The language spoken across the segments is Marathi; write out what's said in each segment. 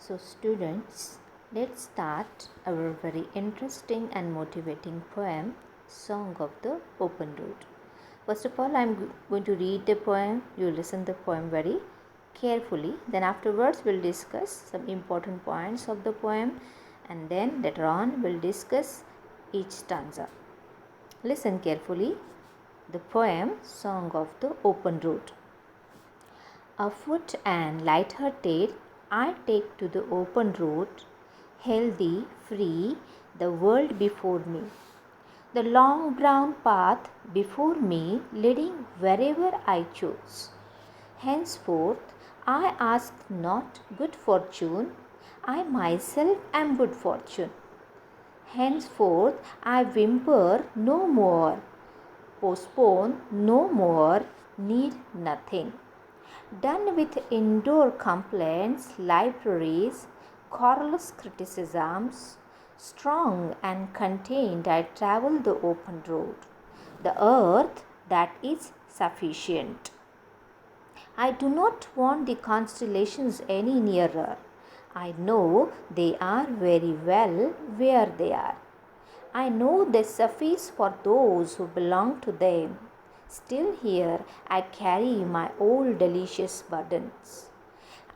So students, let's start our very interesting and motivating poem, Song of the Open Road. First of all, I am going to read the poem. You listen the poem very carefully. Then afterwards, we'll discuss some important points of the poem, and then later on, we'll discuss each stanza. Listen carefully. The poem, Song of the Open Road. Afoot and light-hearted, I take to the open road, healthy, free, the world before me. The long brown path before me leading wherever I choose. Henceforth, I ask not good fortune, I myself am good fortune. Henceforth, I whimper no more, postpone no more, need nothing. Done with indoor complaints, libraries, querulous criticisms, strong and contained, I travel the open road, the earth that is sufficient. I do not want the constellations any nearer. I know they are very well where they are. I know they suffice for those who belong to them. Still here I carry my old delicious burdens.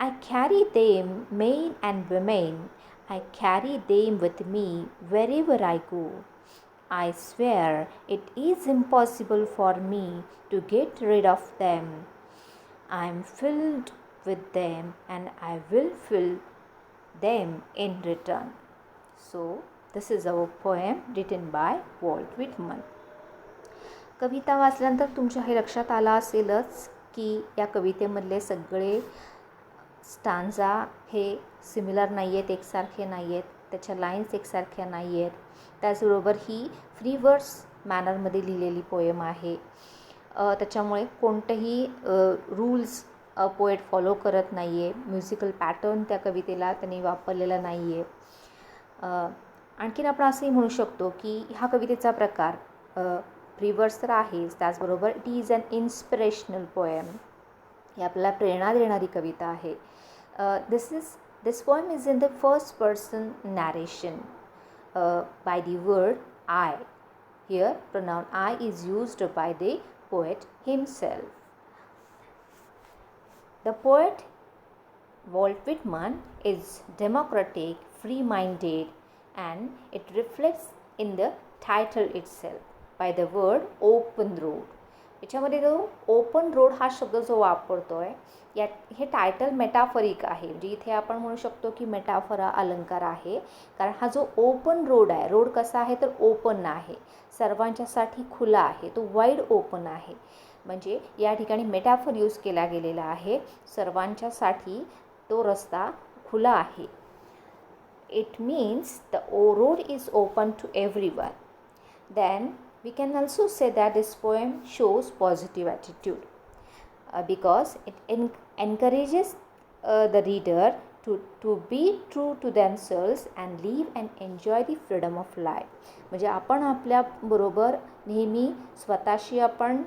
I carry them, men and women. I carry them with me wherever I go. I swear it is impossible for me to get rid of them. I am filled with them and I will fill them in return. So, this is our poem written by Walt Whitman. कविता वाचल्यानंतर तुमच्या हे लक्षात आलं असेलच की या कवितेमधले सगळे स्टांजा हे सिमिलर नाही आहेत, एकसारखे नाही आहेत, त्याच्या लाईन्स एकसारख्या नाही आहेत. त्याचबरोबर ही फ्री वर्ड्स मॅनरमध्ये लिहिलेली पोएम आहे. त्याच्यामुळे कोणतंही रूल्स पोएट फॉलो करत नाही आहे. म्युझिकल पॅटर्न त्या कवितेला त्यांनी वापरलेला नाही आहे. आणखीन आपण असंही म्हणू शकतो की हा कवितेचा प्रकार फ्री वर्ड्स तर आहेच, त्याचबरोबर it is an inspirational poem. ही आपल्याला प्रेरणा देणारी कविता आहे. This poem is in the first person narration by the word I. Here pronoun I is used by the poet himself. The poet Walt Whitman is democratic, free-minded, and it reflects in the title itself by the word open road. याच्यामध्ये जो ओपन रोड हा शब्द जो वापरतो आहे यात हे टायटल मेटाफरिक आहे. म्हणजे इथे आपण म्हणू शकतो की मेटाफरा अलंकार आहे, कारण हा जो ओपन रोड आहे, रोड कसा आहे तर ओपन आहे, सर्वांच्यासाठी खुला आहे, तो वाईड ओपन आहे. म्हणजे या ठिकाणी मेटाफर यूज केला गेलेला आहे, सर्वांच्यासाठी तो रस्ता खुला आहे. It means the road is open to everyone. Then we can also say that this poem shows positive attitude because it encourages the reader to be true to themselves and live and enjoy the freedom of life. म्हणजे आपण आपल्या बरोबर नेहमी स्वतःशी आपण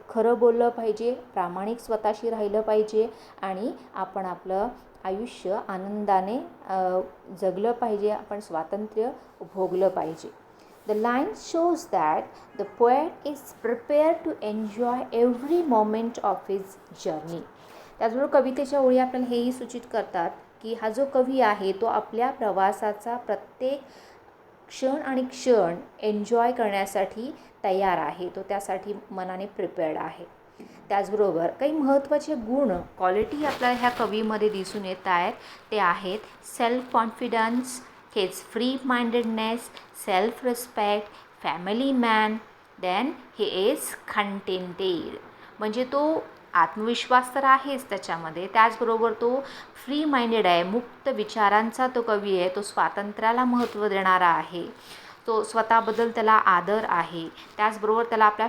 खरं बोललं पाहिजे, प्रामाणिक स्वतःशी राहिलं पाहिजे आणि आपण आपलं आयुष्य आनंदाने जगलं पाहिजे, आपण स्वातंत्र्य भोगलं पाहिजे. The line shows that the poet is prepared to enjoy every moment of his journey. त्याचबरोबर कवितेच्या ओळी आपल्याला हेही सूचित करतात की हा जो कवी आहे तो आपल्या प्रवासाचा प्रत्येक क्षण आणि क्षण एन्जॉय करण्यासाठी तयार आहे, तो त्यासाठी मनाने प्रिपेअर्ड आहे. त्याचबरोबर काही महत्त्वाचे गुण क्वालिटी आपल्याला ह्या कवीमध्ये दिसून येत आहेत. ते आहेत self confidence, his free-mindedness, self-respect, family man, then he is contented. म्हणजे तो आत्मविश्वास तर आहेच त्याच्यामध्ये, त्याचबरोबर तो फ्री माइंडेड आहे, मुक्त विचारांचा तो कवी आहे, तो स्वातंत्र्याला महत्त्व देणारा आहे, तो स्वतःबद्दल त्याला आदर आहे, त्याचबरोबर त्याला आपल्या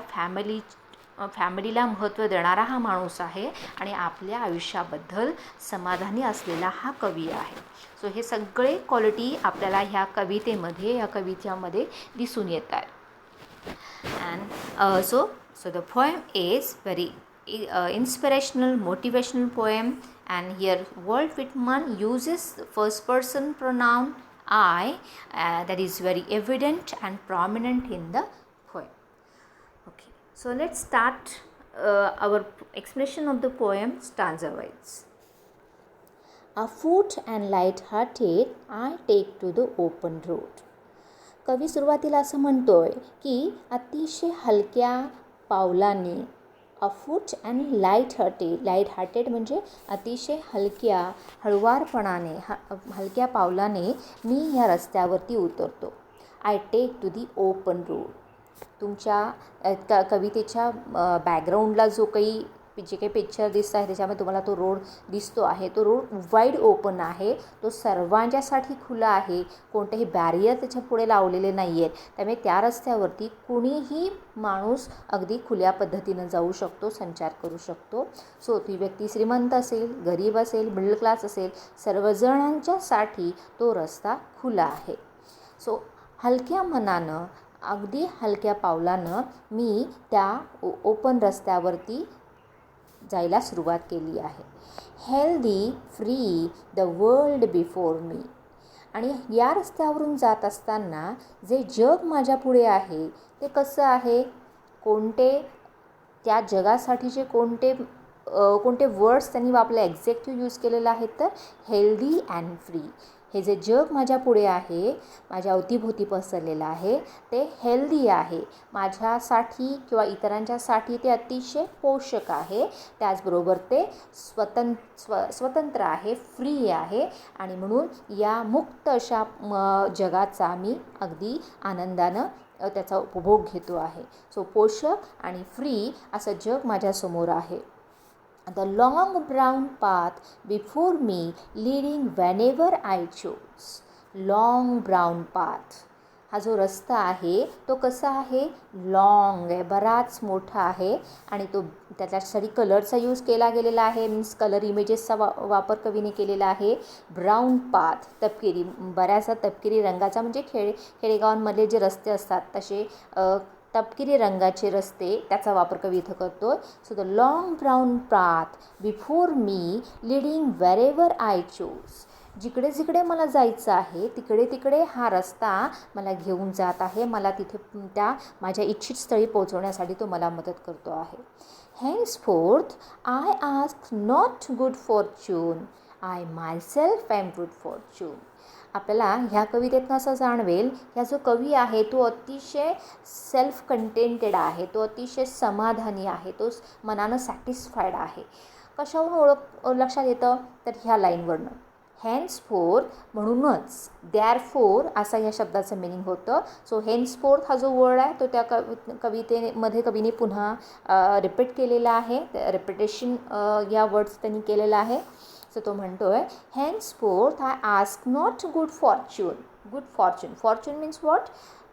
फॅमिलीला महत्त्व देणारा हा माणूस आहे आणि आपल्या आयुष्याबद्दल समाधानी असलेला हा कवी आहे. सो हे सगळे क्वालिटी आपल्याला ह्या कवितेमध्ये, या कवितेमध्ये दिसून येत आहेत. And so the poem is very inspirational motivational poem, and here Walt Whitman uses first person pronoun I, that is very evident and prominent in the poem. Okay, so let's start our explanation of the poem stanza wise. Afoot and light-hearted, I take to the open road. कवी सुरुवातीला असं म्हणतोय की अतिशय हलक्या पावलाने, अफूट अँड लाईट हार्टेड म्हणजे अतिशय हलक्या हळुवारपणाने हलक्या पावलाने मी या रस्त्यावरती उतरतो. I take to the open road. तुमच्या कवितेच्या बॅकग्राऊंडला जे काही पिक्चर दिसत आहे त्याच्यामध्ये तुम्हाला तो रोड दिसतो आहे. तो रोड वाईड ओपन आहे, तो सर्वांच्यासाठी खुला आहे, कोणतेही बॅरियर त्याच्या पुढे लावलेले नाही आहेत. त्यामुळे त्या रस्त्यावरती कुणीही माणूस अगदी खुल्या पद्धतीनं जाऊ शकतो, संचार करू शकतो. सो ती व्यक्ती श्रीमंत असेल, गरीब असेल, मिडल क्लास असेल, सर्वजणांच्यासाठी तो रस्ता खुला आहे. सो हलक्या मनानं, अगदी हलक्या पावलानं मी त्या ओपन रस्त्यावरती जायला सुरुवात केली आहे. Healthy free the world before me. आणि या रस्त्यावरून जात असताना जे जग माझ्या पुढे आहे ते कसं आहे, त्या जगासाठीचे कोणते वर्ड्स त्यांनी आपलं एक्झॅक्टिव्ह यूज केलेलं आहे, तर हेल्दी अँड फ्री. हे जे जग माझ्या पुढे आहे, माझ्या अवतीभोवती पसरलेलं आहे, ते हेल्दी आहे, माझ्यासाठी किंवा इतरांच्यासाठी ते अतिशय पोषक आहे. त्याचबरोबर ते स्वतंत्र आहे, फ्री आहे. आणि म्हणून या मुक्त अशा जगाचा मी अगदी आनंदानं त्याचा उपभोग घेतो आहे. सो पोषक आणि फ्री असं जग माझ्यासमोर आहे. The long brown path before me leading whenever I choose. Long brown path. हा जो रस्ता आहे तो कसा आहे, लॉंग आहे, बराच मोठा आहे. आणि तो त्याच्यासाठी कलरचा यूज केला गेलेला आहे, मीन्स कलर इमेजेसचा वापर कवीने केलेला आहे. ब्राऊन पाथ, तपकिरी, बऱ्याचदा तपकिरी रंगाचा, म्हणजे खेडेगावांमधले जे रस्ते असतात तसे तपकिरी रंगाचे रस्ते, त्याचा वापर कवी इथं करतो. So the long brown path before me leading wherever I choose. जिकडे जिकडे मला जायचं आहे तिकडे तिकडे हा रस्ता मला घेऊन जात आहे. मला तिथे त्या माझ्या इच्छित स्थळी पोहोचवण्यासाठी तो मला मदत करतो आहे. Henceforth I ask not good fortune, I myself am good fortune. आपल्याला ह्या कवितेतनं असं जाणवेल, ह्या जो कवी आहे तो अतिशय सेल्फ कंटेंटेड आहे, तो अतिशय समाधानी आहे, तो मनानं सॅटिस्फाईड आहे. कशावरून लक्षात येतं, तर ह्या लाईनवरनं. हेन्सफोर्थ म्हणूनच, दॅरफोर असा या शब्दाचं मिनिंग होतं. सो हेन्सफोर्थ हा जो वर्ड आहे तो त्या कवितेमध्ये कवीने पुन्हा रिपीट केलेला आहे. रिपिटेशन या वर्ड्स त्यांनी केलेला आहे. सो तो म्हणतो आहे, henceforth I ask not good fortune. Good fortune means what,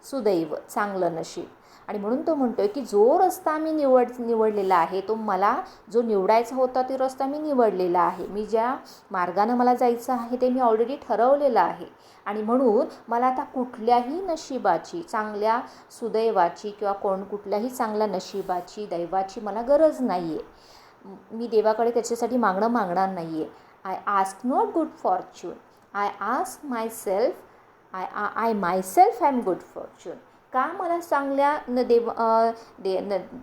सुदैव, चांगलं नशीब. आणि म्हणून तो म्हणतो आहे की जो रस्ता मी निवडलेला आहे, तो मला जो निवडायचा होता तो रस्ता मी निवडलेला आहे. मी ज्या मार्गानं मला जायचं आहे ते मी ऑलरेडी ठरवलेलं आहे. आणि म्हणून मला आता कुठल्याही नशिबाची, चांगल्या सुदैवाची किंवा कुठल्याही चांगल्या नशिबाची, दैवाची मला गरज नाही आहे. मी देवाकडे त्याच्यासाठी मागणार नाही आहे. I ask not good fortune, I ask I myself am good Fortune. का मला चांगल्या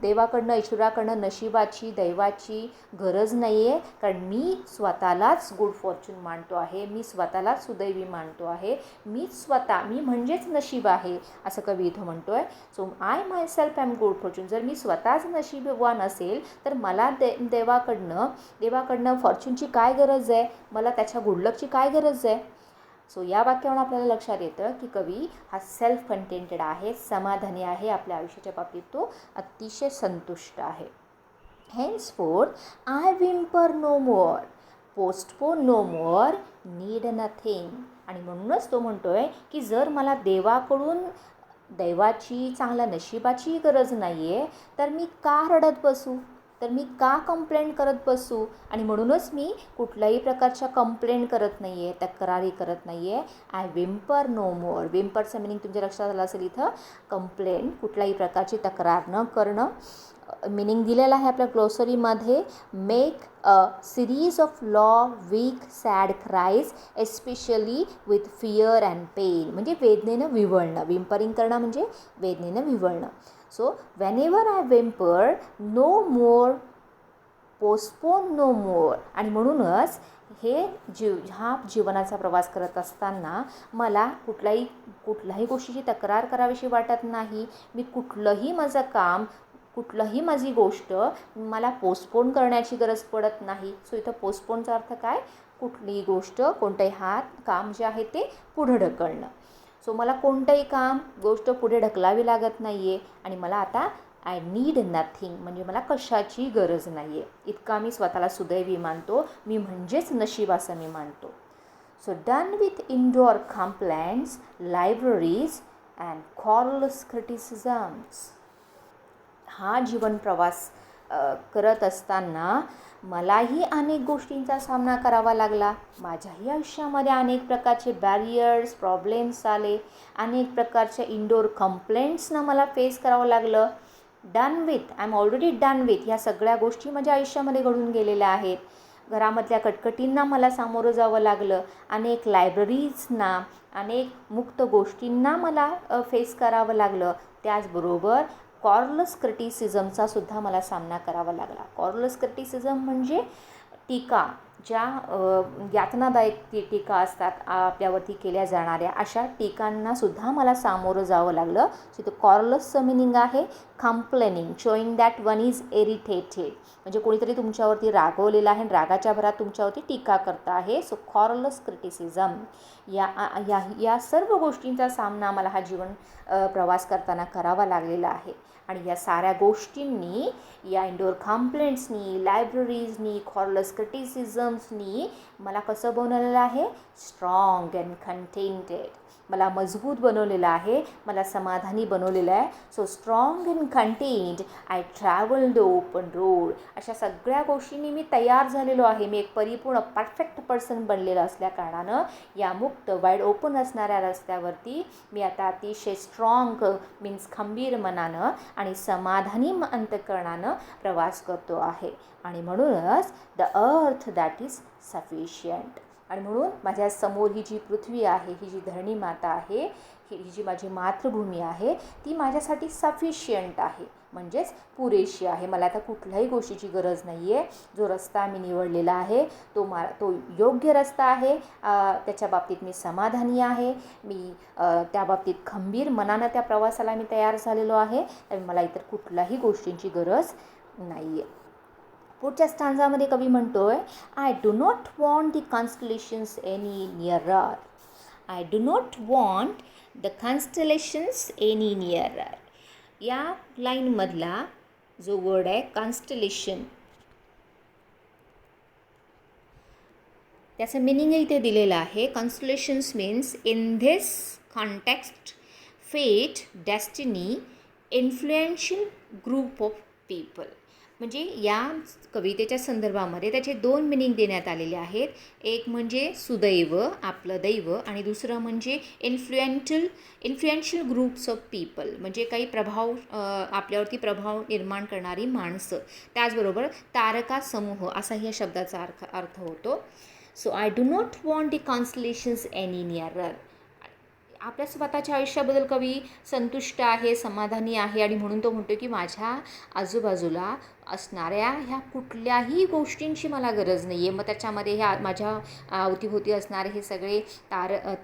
देवाकडनं, ईश्वराकडनं नशिबाची, दैवाची गरज नाही आहे, कारण मी स्वतःलाच गुड फॉर्च्यून मानतो आहे, मी स्वतःलाच सुदैवी मानतो आहे. मी म्हणजेच नशीब आहे, असं कवी इथं म्हणतो आहे. So I myself am good Fortune. जर मी स्वतःच नशीबवान असेल तर मला देवाकडनं फॉर्च्यूनची काय गरज आहे, मला त्याच्या गुडलकची काय गरज आहे. सो या वाक्यावरून आपल्याला लक्षात येतं की कवी हा सेल्फ कंटेंटेड आहे, समाधानी आहे, आपल्या आयुष्याच्या बाबतीत तो अतिशय संतुष्ट आहे. Henceforth I whimper no more, postpone no more, need nothing. आणि म्हणूनच तो म्हणतो आहे की जर मला देवाकडून दैवाची, चांगल्या नशिबाची गरज नाही आहे तर मी का रडत बसू, तर मी का कंप्लेंट करत बसू? आणि म्हणूनच मी कुठल्याही प्रकारच्या कंप्लेंट करत नाही आहे, तक्रारी करत नाही आहे. I whimper no more. विम्परचं मिनिंग तुमच्या लक्षात आलं असेल इथं. कंप्लेंट, कुठल्याही प्रकारची तक्रार न करणं. मिनिंग दिलेला आहे आपल्या ग्लोसरीमध्ये. Make a series of weak sad cries especially with fear and pain. म्हणजे वेदनेनं विव्हळणं. विम्परिंग करणं म्हणजे वेदनेनं विव्हळणं. So whenever I whimper no more, postpone no more. आणि म्हणूनच हा जीवनाचा प्रवास करत असताना मला कुठल्याही गोष्टीची तक्रार करावीशी वाटत नाही. मी कुठलंही माझं काम, कुठलंही माझी गोष्ट मला पोस्टपोन करण्याची गरज पडत नाही. सो इथं पोस्टपोनचा अर्थ काय? कुठलीही गोष्ट, कोणतंही काम जे आहे ते पुढं ढकलणं. सो मला कोणतंही गोष्ट पुढे ढकलावी लागत नाही आहे. आणि मला आता आय नीड नथिंग, म्हणजे मला कशाची गरज नाही आहे. इतका मी स्वतःला सुदैवी मानतो. मी म्हणजेच नशीब असं मी मानतो. So done with indoor complaints, libraries and querulous criticisms. हा जीवन प्रवास करत असताना मलाही अनेक गोष्टींचा सामना करावा लागला. माझ्याही आयुष्यामध्ये अनेक प्रकारचे बॅरियर्स, प्रॉब्लेम्स आले. अनेक प्रकारच्या इंडोर कंप्लेंट्सना मला फेस करावं लागलं. Done with, I am already done with. ह्या सगळ्या गोष्टी माझ्या आयुष्यामध्ये घडून गेलेल्या आहेत. घरामधल्या कटकटींना मला सामोरं जावं लागलं. अनेक लायब्ररीजना, अनेक मुक्त गोष्टींना मला फेस करावं लागलं. त्याचबरोबर कॉरलेस क्रिटिसिझमचा सुद्धा मला सामना करावा लागला. कॉरलेस क्रिटिसिझम म्हणजे टीका, ज्या यातनादायक टीका असतात आपल्यावरती केल्या जाणाऱ्या, अशा टीकांनासुद्धा मला सामोरं जावं लागलं. सो इथं कॉरलेसचं मिनिंग आहे complaining, showing that one is irritated. म्हणजे कोणीतरी तुमच्यावरती रागवलेलं आहे आणि रागाच्या भरात तुमच्यावरती टीका करता आहे. So querulous criticism. या सर्व गोष्टींचा सामना मला हा जीवन प्रवास करताना करावा लागलेला आहे. आणि या साऱ्या गोष्टींनी, या इंडोर कंप्लेंट्सनी, लायब्ररीजनी, कॉरलेस क्रिटिसिझम्सनी मला कसं बनवलेलं आहे? Strong and contented. मला मजबूत बनवलेलं आहे, मला समाधानी बनवलेलं आहे. So strong and content I travel the open road. अशा सगळ्या गोष्टींनी मी तयार झालेलो आहे. मी एक परिपूर्ण परफेक्ट पर्सन बनलेलं असल्या कारणानं या मुक्त, वाईड ओपन असणाऱ्या रस्त्यावरती मी आता अतिशय स्ट्रॉंग, मीन्स खंबीर मनानं आणि समाधानी अंतःकरणानं प्रवास करतो आहे. आणि म्हणूनच the earth that is sufficient. आणि म्हणून माझ्यासमोर ही जी पृथ्वी आहे, ही जी धरणी माता आहे, ही जी माझी मातृभूमी आहे, ती माझ्यासाठी सफिशियंट आहे, म्हणजेच पुरेशी आहे. मला आता कुठल्याही गोष्टीची गरज नाही आहे. जो रस्ता मी निवडलेला आहे तो योग्य रस्ता आहे. त्याच्या बाबतीत मी समाधानी आहे. मी त्या बाबतीत खंबीर मनानं त्या प्रवासाला मी तयार झालेलो आहे. तर मला इतर कुठल्याही गोष्टींची गरज नाही आहे. पुढच्या स्टांजामध्ये कवी म्हणतोय, I do not want the constellations any nearer. I do not want the constellations any nearer. या लाईनमधला जो वर्ड आहे कॉन्स्टलेशन, त्याचं मिनिंग इथे दिलेलं आहे. Constellations means in this context fate, destiny, influential group of people. म्हणजे या कवितेच्या संदर्भामध्ये त्याचे दोन मिनिंग देण्यात आलेले आहेत. एक म्हणजे सुदैव, आपलं दैव, आणि दुसरं म्हणजे इन्फ्लुएन्शियल ग्रुप्स ऑफ पीपल, म्हणजे काही आपल्यावरती प्रभाव निर्माण करणारी माणसं. त्याचबरोबर तारका समूह असाही या शब्दाचा अर्थ होतो. So I do not want the constellations any nearer. आपल्या स्वतःच्या आयुष्याबद्दल कवी संतुष्ट आहे, समाधानी आहे. आणि म्हणून तो म्हणतो की माझ्या आजूबाजूला असणाऱ्या ह्या कुठल्याही गोष्टींची मला गरज नाही आहे. मग त्याच्यामध्ये ह्या माझ्या अवतीभोवती असणारे हे सगळे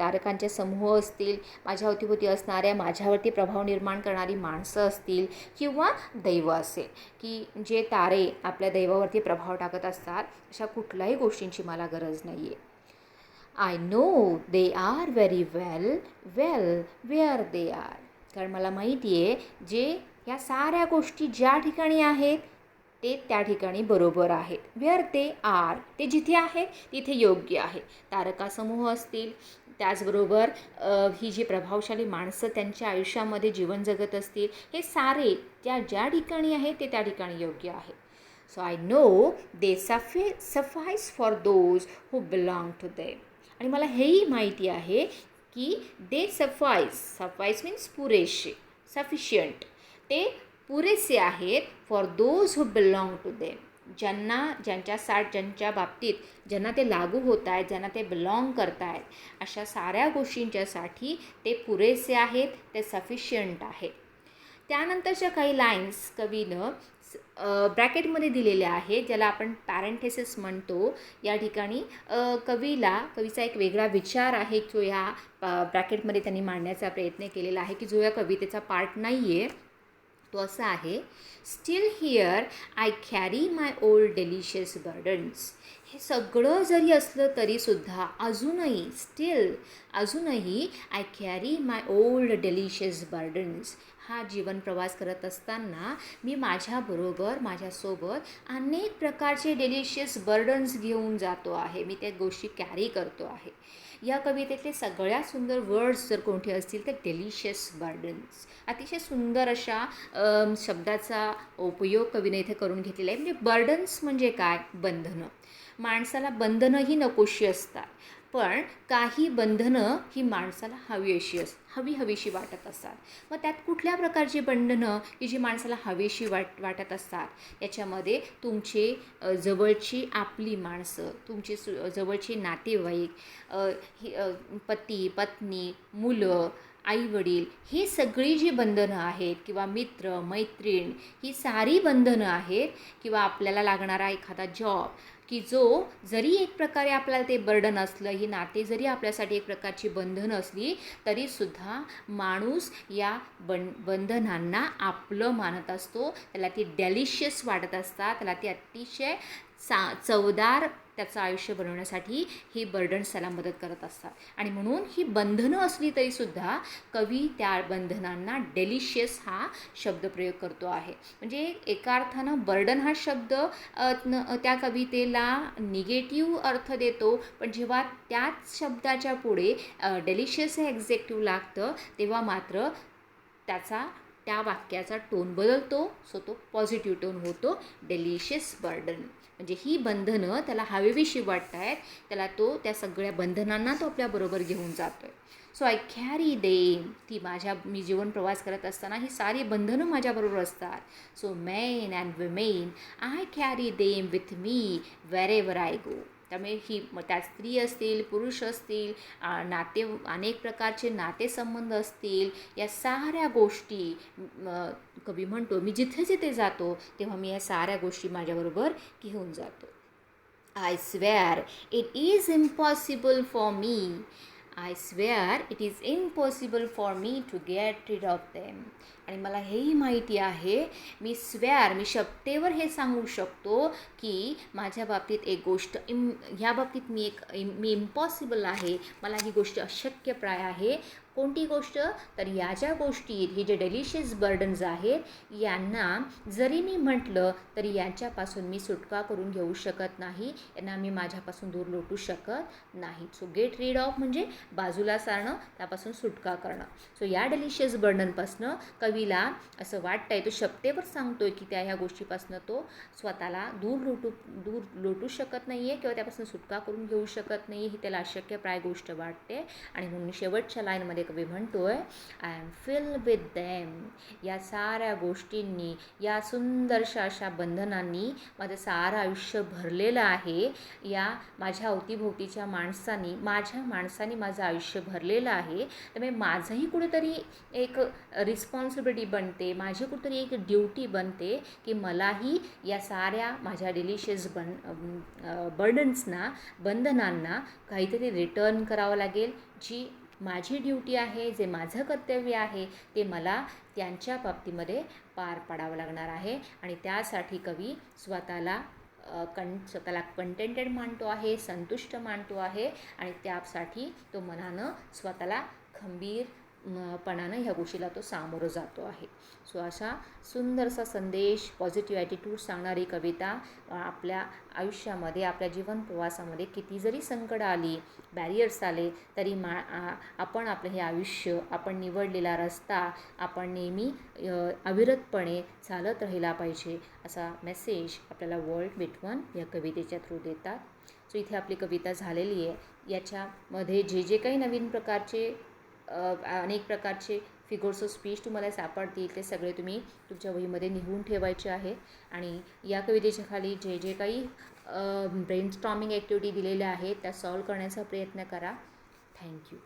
तारकांचे समूह असतील, माझ्या अवतीभोवती असणाऱ्या माझ्यावरती प्रभाव निर्माण करणारी माणसं असतील, किंवा दैव असेल, की जे तारे आपल्या दैवावरती प्रभाव टाकत असतात, अशा कुठल्याही गोष्टींची मला गरज नाही आहे. I know they are very well where they are. कारण मला माहिती आहे जे ह्या साऱ्या गोष्टी ज्या ठिकाणी आहेत ते त्या ठिकाणी बरोबर आहेत. वेअर दे आर, ते जिथे आहेत तिथे योग्य आहे. तारकासमूह असतील, त्याचबरोबर ही जी प्रभावशाली माणसं त्यांच्या आयुष्यामध्ये जीवन जगत असतील, हे सारे ज्या ठिकाणी आहेत ते त्या ठिकाणी योग्य आहे. So I know they suffice for those who belong to them. आणि मला हेही माहिती आहे की दे सफाईस मीन्स पुरेसे, सफिशियंट, ते पुरेसे आहेत for those who belong to them, ज्यांच्या बाबतीत ज्यांना ते लागू होत आहेत, ज्यांना ते बिलॉंग करत आहेत, अशा साऱ्या गोष्टींच्यासाठी ते पुरेसे आहेत, ते सफिशियंट आहेत. त्यानंतरच्या काही लाईन्स कवीनं ब्रॅकेटमध्ये दिलेल्या आहेत, ज्याला आपण पॅरेंथेसिस म्हणतो. या ठिकाणी कवीचा एक वेगळा विचार आहे जो ह्या ब्रॅकेटमध्ये त्यांनी मांडण्याचा प्रयत्न केलेला आहे, की जो या कवितेचा पार्ट नाही आहे. तो असा आहे, steel here I carry my old delicious burdens. हे सगळं जरी असलं तरीसुद्धा अजूनही I carry my old delicious burdens. हा जीवन प्रवास करत असताना मी माझ्यासोबत अनेक प्रकारचे डेलिशियस बर्डन्स घेऊन जातो आहे, मी त्या गोष्टी कॅरी करतो आहे. या कवितेतले सगळ्यात सुंदर वर्ड्स जर कोणते असतील तर डेलिशियस बर्डन्स. अतिशय सुंदर अशा शब्दाचा उपयोग कवीने इथे करून घेतलेला आहे. म्हणजे बर्डन्स म्हणजे काय? बंधनं. माणसाला बंधनंही नकोशी असतात, पण काही बंधनं ही माणसाला हवीशी वाटत असतात. मग त्यात कुठल्या प्रकारची बंधनं की जी माणसाला हवीशी वाटत असतात? याच्यामध्ये तुमचे जवळची आपली माणसं, तुमची जवळची नातेवाईक, पती पत्नी, मुलं, आईवडील, ही सगळी जी बंधनं आहेत, किंवा मित्र मैत्रीण, ही सारी बंधनं आहेत, किंवा आपल्याला लागणारा एखादा जॉब, की जो जरी एक प्रकारे आपल्याला ते बर्डन असलं, ही नाते जरी आपल्यासाठी एक प्रकारची बंधनं असली, तरीसुद्धा माणूस या बंधनांना आपलं मानत असतो. त्याला ती डेलिशियस वाटत असतात, त्याला ती अतिशय चवदार त्याचं आयुष्य बनवण्यासाठी ही बर्डन्स त्याला मदत करत असतात. आणि म्हणून ही बंधनं असली तरीसुद्धा कवी त्या बंधनांना डेलिशियस हा शब्दप्रयोग करतो आहे. म्हणजे एका अर्थानं बर्डन हा शब्द त्या कवितेला निगेटिव्ह अर्थ देतो, पण जेव्हा त्याच शब्दाच्या पुढे डेलिशियस हे एक्झेक्टिव्ह लागतं, तेव्हा मात्र त्या वाक्याचा टोन बदलतो. सो तो पॉझिटिव्ह टोन होतो, डेलिशियस बर्डन. म्हणजे ही बंधनं त्याला हवीशी वाटत आहेत, त्या सगळ्या बंधनांना तो आपल्याबरोबर घेऊन जातो आहे. So I carry them. मी जीवन प्रवास करत असताना ही सारी बंधनं माझ्याबरोबर असतात. So men and women I carry them with me wherever I go. त्यामुळे त्यात स्त्री असतील, पुरुष असतील, अनेक प्रकारचे नातेसंबंध असतील, या साऱ्या गोष्टी कवी म्हणतो मी जिथे जिथे जातो तेव्हा मी या साऱ्या गोष्टी माझ्याबरोबर घेऊन जातो. I swear it is impossible for me to get rid of them. आणि मला हेही माहिती आहे, मी शपथेवर हे सांगू शकतो की माझ्या बाबतीत एक गोष्ट ह्या बाबतीत मी इम्पॉसिबल आहे, मला ही गोष्ट अशक्यप्राय आहे. कोणती गोष्ट? तर या ज्या गोष्टी, हे जे डेलिशियस बर्डन्स आहेत, यांना जरी मी म्हटलं तरी यांच्यापासून मी सुटका करून घेऊ शकत नाही, यांना मी माझ्यापासून दूर लोटू शकत नाही. सो गेट रीड ऑफ म्हणजे बाजूला सारणं, त्यापासून सुटका करणं. सो या डेलिशियस बर्डनपासनं कवीला असं वाटतंय, तो शपथेवर सांगतोय की ह्या गोष्टीपासनं तो स्वतःला दूर लोटू शकत नाही आहे, किंवा त्यापासून सुटका करून घेऊ शकत नाही, ही त्याला अशक्यप्राय गोष्ट वाटते. आणि म्हणून शेवटच्या लाईनमध्ये कवी म्हणतोय, I am filled with them. या साऱ्या गोष्टींनी, या सुंदरशा अशा बंधनांनी माझं सारं आयुष्य भरलेलं आहे. या माझ्या अवतीभोवतीच्या माणसांनी माझं आयुष्य भरलेलं आहे. त्यामुळे माझंही कुठेतरी एक रिस्पॉन्सिबिलिटी बनते, माझी कुठेतरी एक ड्युटी बनते की मलाही या साऱ्या माझ्या डेलिशियस बंधनांना काहीतरी रिटर्न करावं लागेल. जी माझी ड्युटी आहे, जे माझं कर्तव्य आहे, ते मला त्यांच्या बाबतीमध्ये पार पाडावं लागणार आहे. आणि त्यासाठी कवी स्वतःला कंटेंटेड मानतो आहे, संतुष्ट मानतो आहे, आणि त्यासाठी तो मनानं स्वतःला खंबीर पणानं ह्या गोष्टीला तो सामोरं जातो आहे. सो अशा सुंदरसा संदेश, पॉझिटिव्ह ॲटिट्यूड सांगणारी कविता आपल्या आयुष्यामध्ये, आपल्या जीवन प्रवासामध्ये किती जरी संकट आली, बॅरियर्स आले तरी आपण आपलं हे आयुष्य, आपण निवडलेला रस्ता आपण नेहमी अविरतपणे चालत राहिला पाहिजे असा मेसेज आपल्याला वर्ल्ड विटवन या कवितेच्या थ्रू देतात. सो इथे आपली कविता झालेली आहे. याच्यामध्ये जे काही नवीन प्रकारचे अनेक प्रकारचे फिगर्स ऑफ स्पीच तुम्हाला सापडतील ते सगळे तुम्ही तुमच्या वहीमध्ये लिहून ठेवायचे आहे. आणि या कवितेच्या खाली जे काही ब्रेनस्टॉर्मिंग ॲक्टिव्हिटी दिलेल्या आहेत त्या सॉल्व करण्याचा प्रयत्न करा. थँक्यू.